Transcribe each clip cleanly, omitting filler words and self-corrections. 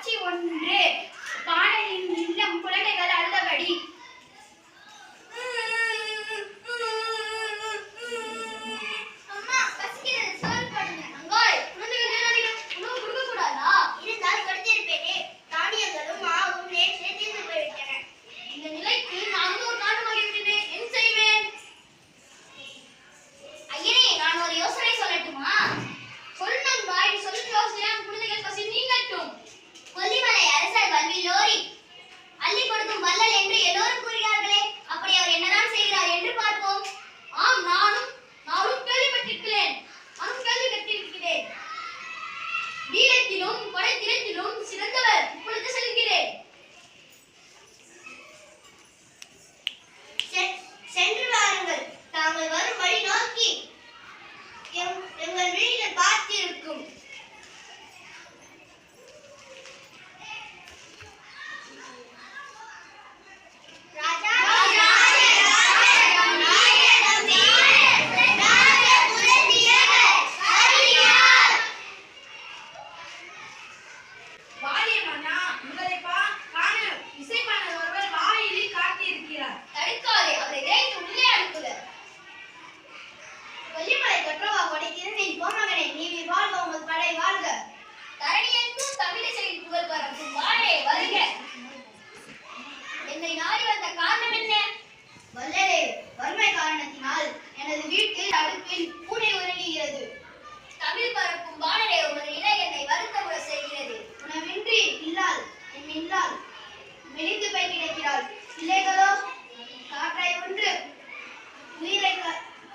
காட்சி ஒன்று. பாடலின் இல்லம் குழந்தைகள் அழுதபடி. அம்மா பசிக்கிறது, சோறு போடுங்க. அங்காய் குழந்தைகள் உணவு கொடுக்க கூடாதா? இருந்தால் கொடுத்திருப்பேனே. தானியங்களும் மாவும் நேற்றே தீர்ந்து போய்விட்டன. இந்த நிலைக்கு நான் ஒரு காரணமாகிவிட்டேன். என்ன செய்வேன்? ஐயனே, நான் ஒரு யோசனை சொல்லட்டுமா? சொன்ன வாய் சொல்லும் யோசனையால் குழந்தைகள் பசி நீங்கட்டும். கொல்லிமலை அரசர் வல்விலோரி அள்ளி கொடுக்கும் வள்ளல் என்று எல்லோரும் கூறுகிறார்களே, அப்படி அவர் என்னதான் செய்கிறார் என்று பார்ப்போம். ஆம், நானும் கேள்விப்பட்டிருக்கிறேன். வீரத்திலும் படைத்திறத்திலும் சிறந்தவர். இப்பொழுது செல்கிறேன். சென்று வாருங்கள். தாங்கள் வரும் வழி நோக்கி எங்கள் வீட்டில் பார்த்திருக்கும். என்னை நாடி வந்த காரணம் என்ன? வல்லலே, வறுமை காரணத்தினால் எனது வீட்டில் அடுப்பில் பூனை உறங்குகிறது. தமிழ் பறக்கும் வானரே, உமது நிலை என்னை வருத்தமுற செய்கிறது. உணவின்றி இல்லால் மெலிந்து போய் கிடக்கிறாள். பிள்ளைகளோ காற்றை ஒன்று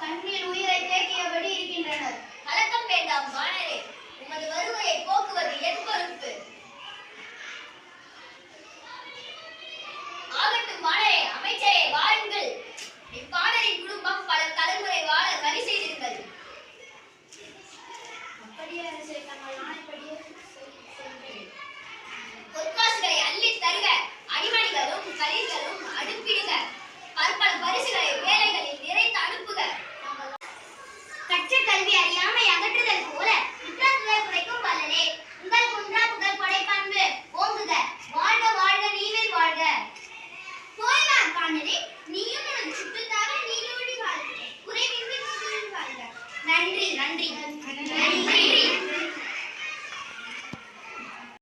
கண்ணில் உயிரை தேக்கியபடி இருக்கின்றனர். கலக்கம் வேண்டாம் வானரே, உமது வருவையை போக்குவது என் பொறுப்பு. ஆகட்டும் வானரே, அமைச்சரே வாருங்கள். இப்பாடலின் குடும்பம் பல தலைமுறை வாழ வழி செய்தீர்கள். அப்படியே பொற்காசுகளை அள்ளி தருக, அடிமணிகளும் களிர்களும் அடுப்பிடுக, பற்பல பரிசுகளை வேலைகளில் நிறைத்து அனுப்புக. கற்ற கல்வி அறியாமை அகற்றுதல் போல குற்றாத்துவை குறைக்கும் வல்லலே, உங்கள் குன்றா புகழ் கொடை பண்பு ஓங்குக. வாழ்க வாழ்க.